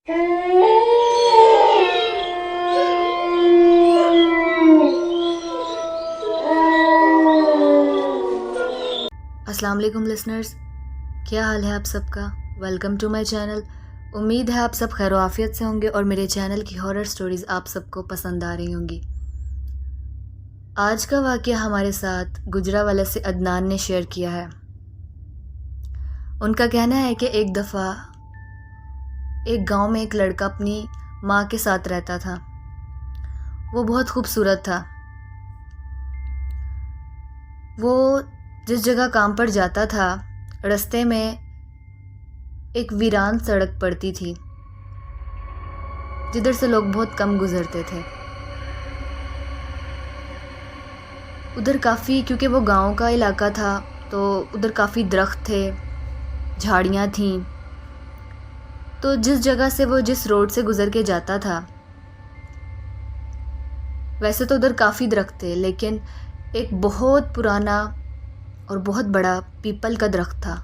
अस्सलाम वालेकुम लिसनर्स, क्या हाल है आप सबका। Welcome to my channel. उम्मीद है आप सब खैर आफियत से होंगे और मेरे चैनल की हॉरर स्टोरीज़ आप सबको पसंद आ रही होंगी। आज का वाक़या हमारे साथ गुजरावाला से अदनान ने शेयर किया है। उनका कहना है कि एक दफ़ा एक गांव में एक लड़का अपनी माँ के साथ रहता था। वो बहुत खूबसूरत था। वो जिस जगह काम पर जाता था, रास्ते में एक वीरान सड़क पड़ती थी जिधर से लोग बहुत कम गुजरते थे। उधर काफ़ी, क्योंकि वो गांव का इलाका था, तो उधर काफ़ी दरख्त थे, झाड़ियाँ थीं। तो जिस जगह से वो जिस रोड से गुज़र के जाता था, वैसे तो उधर काफ़ी दरख्त थे, लेकिन एक बहुत पुराना और बहुत बड़ा पीपल का दरख्त था।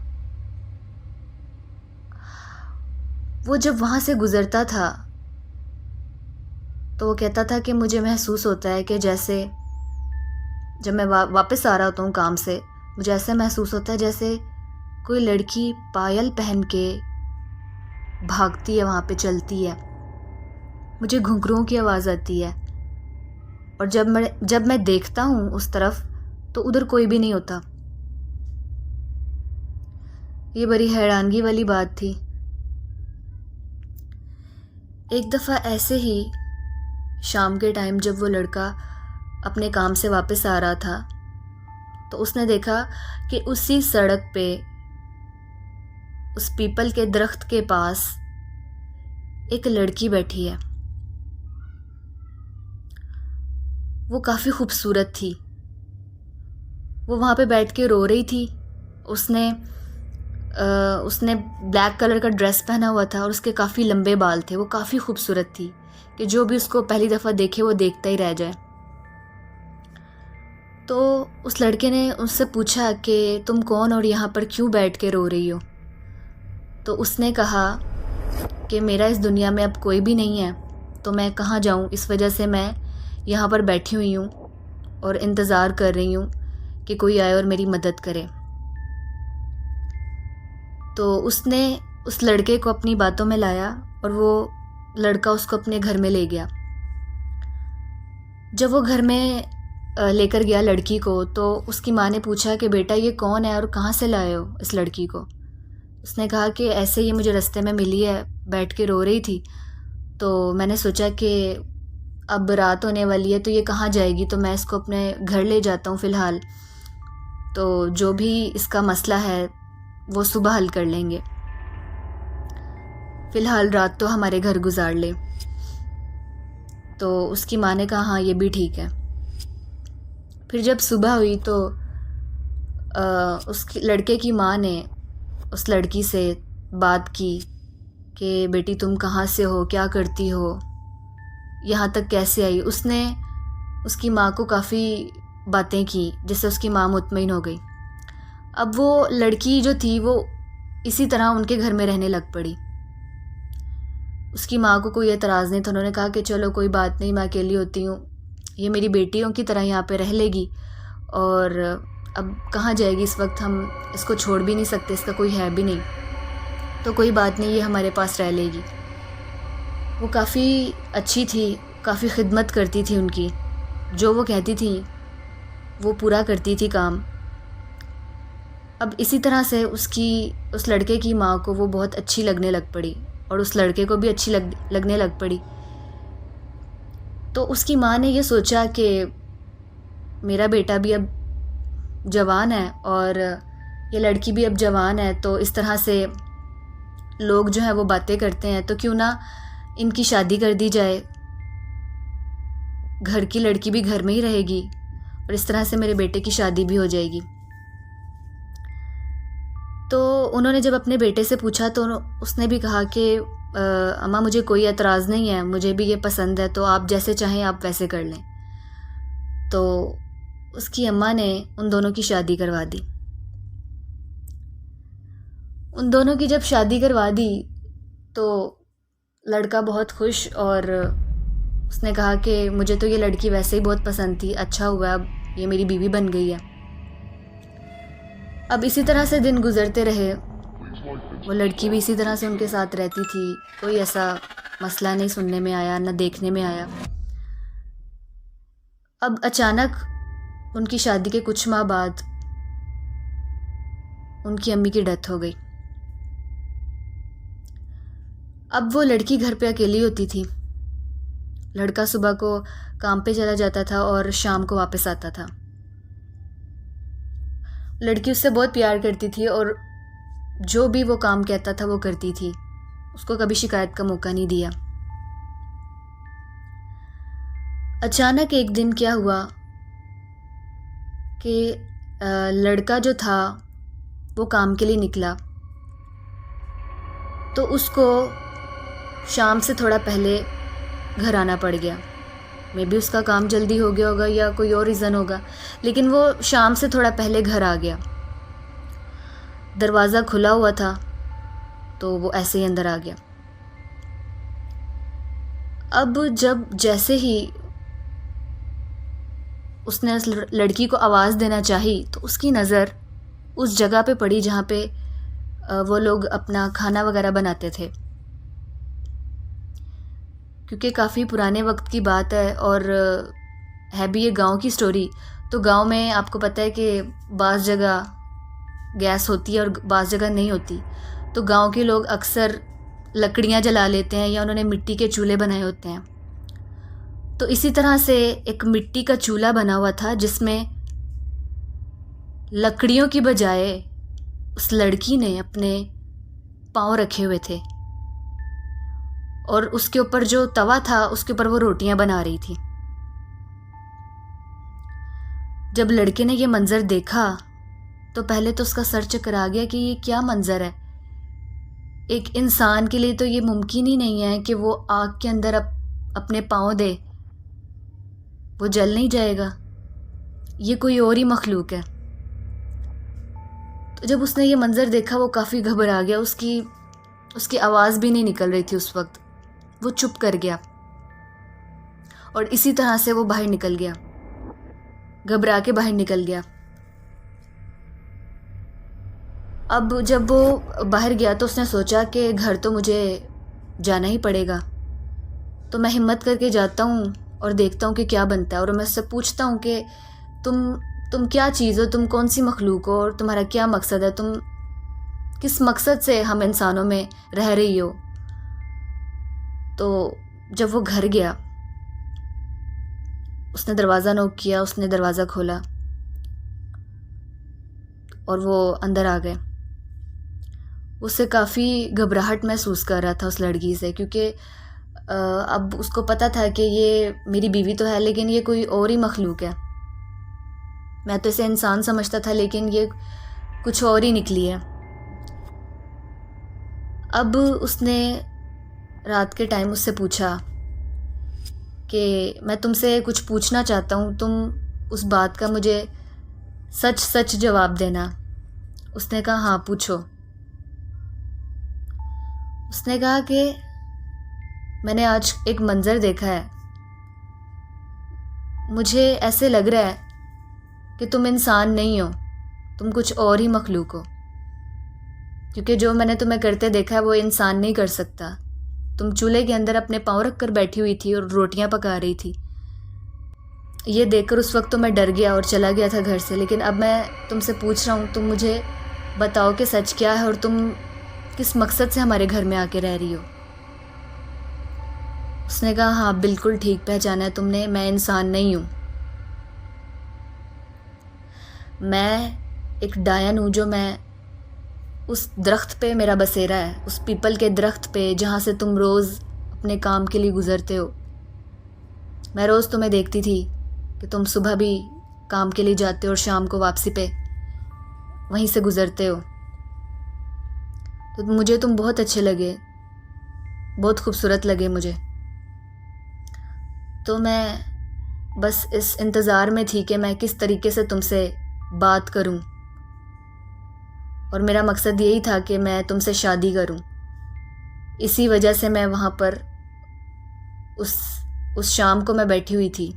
वो जब वहाँ से गुज़रता था तो वो कहता था कि मुझे महसूस होता है कि जैसे जब मैं वापस आ रहा होता हूँ काम से, मुझे ऐसा महसूस होता है जैसे कोई लड़की पायल पहन के भागती है, वहाँ पे चलती है। मुझे घुंघरुओं की आवाज़ आती है और जब मैं देखता हूँ उस तरफ तो उधर कोई भी नहीं होता। ये बड़ी हैरानगी वाली बात थी। एक दफ़ा ऐसे ही शाम के टाइम जब वो लड़का अपने काम से वापस आ रहा था, तो उसने देखा कि उसी सड़क पे, उस पीपल के दरख्त के पास एक लड़की बैठी है। वो काफ़ी खूबसूरत थी। वो वहाँ पे बैठ के रो रही थी। उसने ब्लैक कलर का ड्रेस पहना हुआ था और उसके काफ़ी लंबे बाल थे। वो काफ़ी खूबसूरत थी कि जो भी उसको पहली दफ़ा देखे वो देखता ही रह जाए। तो उस लड़के ने उससे पूछा कि तुम कौन और यहाँ पर क्यों बैठ के रो रही हो। तो उसने कहा कि मेरा इस दुनिया में अब कोई भी नहीं है, तो मैं कहाँ जाऊँ, इस वजह से मैं यहाँ पर बैठी हुई हूँ और इंतज़ार कर रही हूँ कि कोई आए और मेरी मदद करे। तो उसने उस लड़के को अपनी बातों में लाया और वो लड़का उसको अपने घर में ले गया। जब वो घर में लेकर गया लड़की को, तो उसकी माँ ने पूछा कि बेटा ये कौन है और कहाँ से लाए हो इस लड़की को। उसने कहा कि ऐसे ही मुझे रास्ते में मिली है, बैठ के रो रही थी, तो मैंने सोचा कि अब रात होने वाली है तो ये कहाँ जाएगी, तो मैं इसको अपने घर ले जाता हूँ फ़िलहाल, तो जो भी इसका मसला है वो सुबह हल कर लेंगे, फ़िलहाल रात तो हमारे घर गुजार ले। तो उसकी माँ ने कहा हाँ ये भी ठीक है। फिर जब सुबह हुई तो उस लड़के की माँ ने उस लड़की से बात की कि बेटी तुम कहाँ से हो, क्या करती हो, यहाँ तक कैसे आई। उसने उसकी माँ को काफ़ी बातें की जिससे उसकी माँ मुतमईन हो गई। अब वो लड़की जो थी वो इसी तरह उनके घर में रहने लग पड़ी। उसकी माँ को कोई एतराज़ नहीं था। उन्होंने कहा कि चलो कोई बात नहीं, मैं अकेली होती हूँ, ये मेरी बेटियों की तरह यहाँ पे रह लेगी और अब कहाँ जाएगी, इस वक्त हम इसको छोड़ भी नहीं सकते, इसका कोई है भी नहीं, तो कोई बात नहीं, ये हमारे पास रह लेगी। वो काफ़ी अच्छी थी, काफ़ी खिदमत करती थी उनकी, जो वो कहती थी वो पूरा करती थी काम। अब इसी तरह से उस लड़के की माँ को वो बहुत अच्छी लगने लग पड़ी और उस लड़के को भी अच्छी लगने लग पड़ी। तो उसकी माँ ने ये सोचा कि मेरा बेटा भी अब जवान है और ये लड़की भी अब जवान है, तो इस तरह से लोग जो है वो बातें करते हैं, तो क्यों ना इनकी शादी कर दी जाए, घर की लड़की भी घर में ही रहेगी और इस तरह से मेरे बेटे की शादी भी हो जाएगी। तो उन्होंने जब अपने बेटे से पूछा तो उसने भी कहा कि अम्मा मुझे कोई एतराज़ नहीं है, मुझे भी ये पसंद है, तो आप जैसे चाहें आप वैसे कर लें। तो उसकी अम्मा ने उन दोनों की शादी करवा दी। उन दोनों की जब शादी करवा दी तो लड़का बहुत खुश, और उसने कहा कि मुझे तो ये लड़की वैसे ही बहुत पसंद थी, अच्छा हुआ अब ये मेरी बीवी बन गई है। अब इसी तरह से दिन गुजरते रहे, वो लड़की भी इसी तरह से उनके साथ रहती थी, कोई ऐसा मसला नहीं सुनने में आया, न देखने में आया। अब अचानक उनकी शादी के कुछ माह बाद उनकी अम्मी की डेथ हो गई। अब वो लड़की घर पे अकेली होती थी। लड़का सुबह को काम पे चला जाता था और शाम को वापस आता था। लड़की उससे बहुत प्यार करती थी और जो भी वो काम कहता था वो करती थी, उसको कभी शिकायत का मौका नहीं दिया। अचानक एक दिन क्या हुआ कि लड़का जो था वो काम के लिए निकला, तो उसको शाम से थोड़ा पहले घर आना पड़ गया। मे बी उसका काम जल्दी हो गया होगा या कोई और रीज़न होगा, लेकिन वो शाम से थोड़ा पहले घर आ गया। दरवाज़ा खुला हुआ था तो वो ऐसे ही अंदर आ गया। अब जब जैसे ही उसने उस लड़की को आवाज़ देना चाही तो उसकी नज़र उस जगह पे पड़ी जहाँ पे वो लोग अपना खाना वगैरह बनाते थे। क्योंकि काफ़ी पुराने वक्त की बात है और है भी ये गांव की स्टोरी, तो गांव में आपको पता है कि बाज़ जगह गैस होती है और बाज़ जगह नहीं होती। तो गांव के लोग अक्सर लकड़ियां जला लेते हैं या उन्होंने मिट्टी के चूल्हे बनाए होते हैं। तो इसी तरह से एक मिट्टी का चूल्हा बना हुआ था जिसमें लकड़ियों की बजाय उस लड़की ने अपने पाँव रखे हुए थे और उसके ऊपर जो तवा था उसके ऊपर वो रोटियां बना रही थी। जब लड़के ने ये मंजर देखा तो पहले तो उसका सर चकरा गया कि ये क्या मंजर है। एक इंसान के लिए तो ये मुमकिन ही नहीं है कि वो आग के अंदर अपने पाँव दे, वो जल नहीं जाएगा, ये कोई और ही मखलूक है। तो जब उसने ये मंजर देखा वो काफ़ी घबरा गया, उसकी आवाज़ भी नहीं निकल रही थी उस वक्त, वो चुप कर गया और इसी तरह से वो बाहर निकल गया, घबरा के बाहर निकल गया। अब जब वो बाहर गया तो उसने सोचा कि घर तो मुझे जाना ही पड़ेगा, तो मैं हिम्मत करके जाता हूँ और देखता हूँ कि क्या बनता है, और मैं उससे पूछता हूँ कि तुम क्या चीज़ हो, तुम कौन सी मखलूक हो और तुम्हारा क्या मकसद है, तुम किस मकसद से हम इंसानों में रह रही हो। तो जब वो घर गया उसने दरवाज़ा नॉक किया, उसने दरवाज़ा खोला और वो अंदर आ गए। उससे काफ़ी घबराहट महसूस कर रहा था उस लड़की से, क्योंकि अब उसको पता था कि ये मेरी बीवी तो है लेकिन ये कोई और ही मखलूक है। मैं तो इसे इंसान समझता था लेकिन ये कुछ और ही निकली है। अब उसने रात के टाइम उससे पूछा कि मैं तुमसे कुछ पूछना चाहता हूँ, तुम उस बात का मुझे सच सच जवाब देना। उसने कहा हाँ पूछो। उसने कहा कि मैंने आज एक मंज़र देखा है, मुझे ऐसे लग रहा है कि तुम इंसान नहीं हो, तुम कुछ और ही मखलूक हो, क्योंकि जो मैंने तुम्हें करते देखा है वो इंसान नहीं कर सकता। तुम चूल्हे के अंदर अपने पाँव रख कर बैठी हुई थी और रोटियां पका रही थी। ये देखकर उस वक्त तो मैं डर गया और चला गया था घर से, लेकिन अब मैं तुमसे पूछ रहा हूँ, तुम मुझे बताओ कि सच क्या है और तुम किस मकसद से हमारे घर में आके रह रही हो। उसने कहा हाँ बिल्कुल ठीक पहचाना है तुमने, मैं इंसान नहीं हूँ, मैं एक डायन हूँ, जो मैं उस दरख्त पे मेरा बसेरा है, उस पीपल के दरख्त पे जहाँ से तुम रोज़ अपने काम के लिए गुज़रते हो। मैं रोज़ तुम्हें देखती थी कि तुम सुबह भी काम के लिए जाते हो और शाम को वापसी पे वहीं से गुज़रते हो। तो मुझे तुम बहुत अच्छे लगे, बहुत खूबसूरत लगे मुझे। तो मैं बस इस इंतज़ार में थी कि मैं किस तरीके से तुमसे बात करूं, और मेरा मकसद यही था कि मैं तुमसे शादी करूं। इसी वजह से मैं वहाँ पर उस शाम को मैं बैठी हुई थी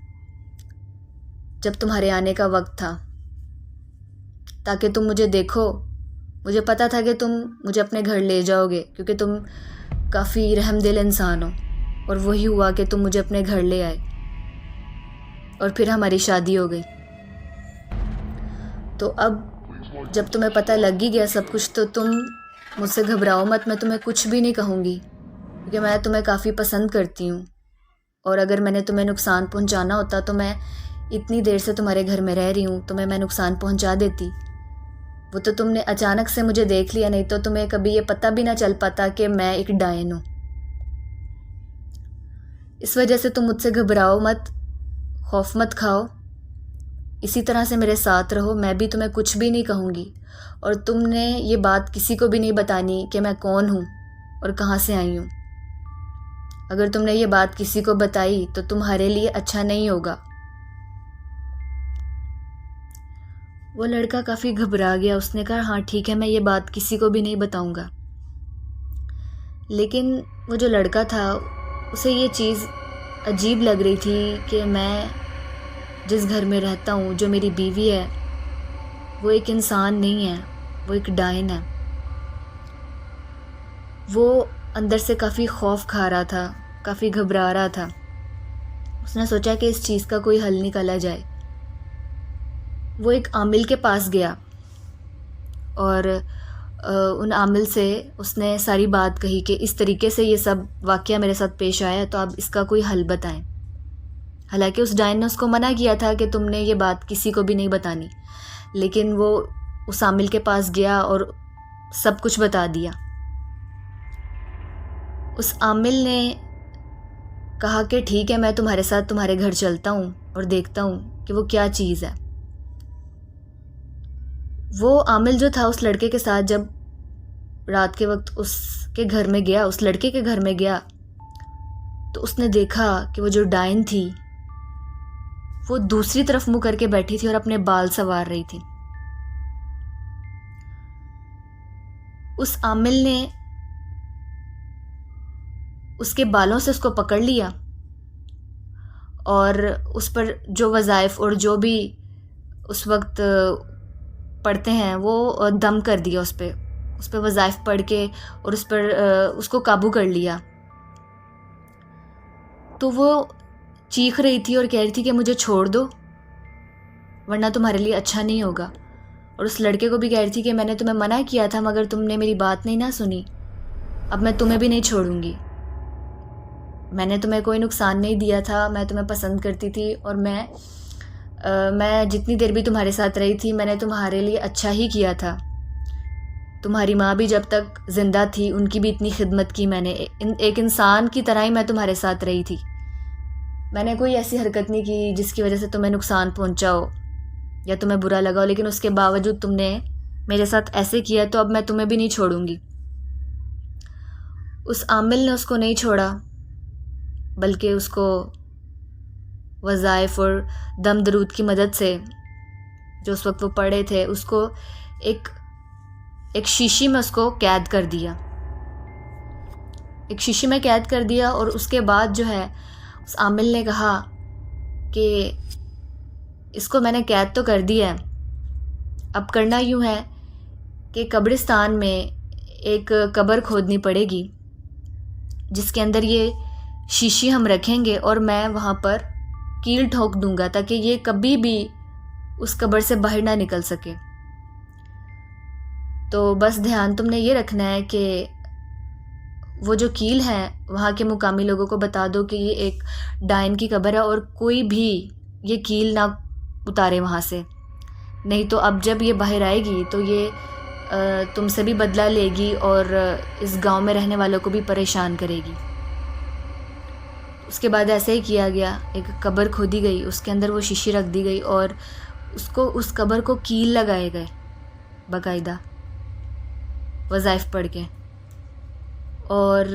जब तुम्हारे आने का वक्त था, ताकि तुम मुझे देखो। मुझे पता था कि तुम मुझे अपने घर ले जाओगे, क्योंकि तुम काफ़ी रहमदिल इंसान हो। और वही हुआ कि तुम मुझे अपने घर ले आए और फिर हमारी शादी हो गई। तो अब जब तुम्हें पता लग ही गया सब कुछ, तो तुम मुझसे घबराओ मत। मैं तुम्हें कुछ भी नहीं कहूँगी, क्योंकि मैं तुम्हें काफ़ी पसंद करती हूँ। और अगर मैंने तुम्हें नुकसान पहुँचाना होता तो मैं इतनी देर से तुम्हारे घर में रह रही हूँ, तुम्हें मैं नुकसान पहुँचा देती। वो तो तुमने अचानक से मुझे देख लिया, नहीं तो तुम्हें कभी ये पता भी ना चल पाता कि मैं एक डायन हूँ। इस वजह से तुम मुझसे घबराओ मत, खौफ मत खाओ, इसी तरह से मेरे साथ रहो। मैं भी तुम्हें कुछ भी नहीं कहूँगी, और तुमने ये बात किसी को भी नहीं बतानी कि मैं कौन हूँ और कहाँ से आई हूँ। अगर तुमने ये बात किसी को बताई तो तुम्हारे लिए अच्छा नहीं होगा। वो लड़का काफ़ी घबरा गया। उसने कहा, हाँ ठीक है, मैं ये बात किसी को भी नहीं बताऊँगा। लेकिन वो जो लड़का था, उसे ये चीज़ अजीब लग रही थी कि मैं जिस घर में रहता हूँ, जो मेरी बीवी है, वो एक इंसान नहीं है, वो एक डायन है। वो अंदर से काफ़ी खौफ खा रहा था, काफ़ी घबरा रहा था। उसने सोचा कि इस चीज़ का कोई हल निकाला जाए। वो एक आमिल के पास गया और उन आमिल से उसने सारी बात कही कि इस तरीके से ये सब वाक़या मेरे साथ पेश आया, तो आप इसका कोई हल बताएं। हालांकि उस डायन ने उसको मना किया था कि तुमने ये बात किसी को भी नहीं बतानी, लेकिन वो उस आमिल के पास गया और सब कुछ बता दिया। उस आमिल ने कहा कि ठीक है, मैं तुम्हारे साथ तुम्हारे घर चलता हूँ और देखता हूँ कि वो क्या चीज़ है। वो आमिल जो था उस लड़के के साथ जब रात के वक्त उसके घर में गया, उस लड़के के घर में गया, तो उसने देखा कि वो जो डायन थी वो दूसरी तरफ मुंह करके बैठी थी और अपने बाल संवार रही थी। उस आमिल ने उसके बालों से उसको पकड़ लिया और उस पर जो वज़ाइफ और जो भी उस वक्त पढ़ते हैं वो दम कर दिया उस पर वज़ाइफ पढ़ के, और उस पर उसको काबू कर लिया। तो वो चीख रही थी और कह रही थी कि मुझे छोड़ दो, वरना तुम्हारे लिए अच्छा नहीं होगा। और उस लड़के को भी कह रही थी कि मैंने तुम्हें मना किया था, मगर तुमने मेरी बात नहीं ना सुनी, अब मैं तुम्हें भी नहीं छोड़ूंगी। मैंने तुम्हें कोई नुकसान नहीं दिया था, मैं तुम्हें पसंद करती थी, और मैं जितनी देर भी तुम्हारे साथ रही थी मैंने तुम्हारे लिए अच्छा ही किया था। तुम्हारी माँ भी जब तक ज़िंदा थी उनकी भी इतनी खिदमत की मैंने, एक इंसान की तरह ही मैं तुम्हारे साथ रही थी। मैंने कोई ऐसी हरकत नहीं की जिसकी वजह से तुम्हें नुकसान पहुँचा हो या तुम्हें बुरा लगा हो, लेकिन उसके बावजूद तुमने मेरे साथ ऐसे किया, तो अब मैं तुम्हें भी नहीं छोड़ूंगी। उस आमिल ने उसको नहीं छोड़ा, बल्कि उसको वज़ाइफ और दम दरूद की मदद से, जो उस वक्त वो पढ़े थे, उसको एक शीशी में उसको कैद कर दिया, एक शीशी में कैद कर दिया। और उसके बाद जो है उस आमिल ने कहा कि इसको मैंने कैद तो कर दिया है, अब करना यूँ है कि कब्रिस्तान में एक कब्र खोदनी पड़ेगी जिसके अंदर ये शीशी हम रखेंगे, और मैं वहाँ पर कील ठोक दूंगा ताकि ये कभी भी उस कब्र से बाहर ना निकल सके। तो बस ध्यान तुमने ये रखना है कि वो जो कील है वहाँ के मुकामी लोगों को बता दो कि ये एक डायन की कब्र है, और कोई भी ये कील ना उतारे वहाँ से, नहीं तो अब जब ये बाहर आएगी तो ये तुमसे भी बदला लेगी और इस गांव में रहने वालों को भी परेशान करेगी। उसके बाद ऐसे ही किया गया, एक कब्र खोदी गई, उसके अंदर वो शीशी रख दी गई और उस कब्र को कील लगाए गए बाकायदा वज़ाइफ पढ़ के। और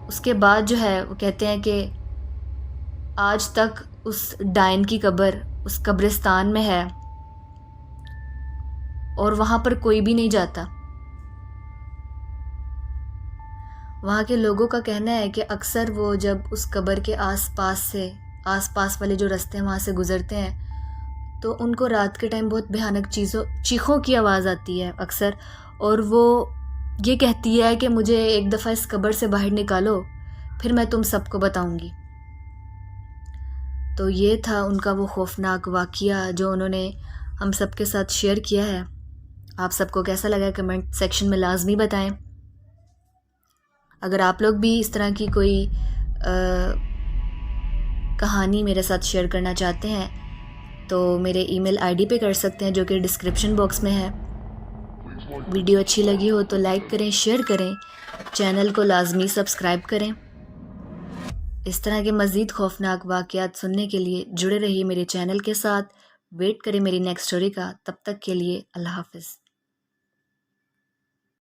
उसके बाद जो है वो कहते हैं कि आज तक उस डायन की कब्र उस कब्रिस्तान में है और वहाँ पर कोई भी नहीं जाता। वहाँ के लोगों का कहना है कि अक्सर वो जब उस कब्र के आसपास वाले जो रास्ते हैं वहाँ से गुज़रते हैं तो उनको रात के टाइम बहुत भयानक चीखों की आवाज़ आती है अक्सर, और वो ये कहती है कि मुझे एक दफ़ा इस कब्र से बाहर निकालो, फिर मैं तुम सबको बताऊंगी। तो ये था उनका वो खौफनाक वाक़या जो उन्होंने हम सब के साथ शेयर किया है। आप सबको कैसा लगा कमेंट सेक्शन में लाजमी बताएं। अगर आप लोग भी इस तरह की कोई कहानी मेरे साथ शेयर करना चाहते हैं तो मेरे ईमेल आईडी पे कर सकते हैं जो कि डिस्क्रिप्शन बॉक्स में है। वीडियो अच्छी लगी हो तो लाइक करें, शेयर करें, चैनल को लाजमी सब्सक्राइब करें। इस तरह के मज़ीद खौफनाक वाक़यात सुनने के लिए जुड़े रहिए मेरे चैनल के साथ। वेट करें मेरी नेक्स्ट स्टोरी का। तब तक के लिए अल्लाह हाफ़िज़।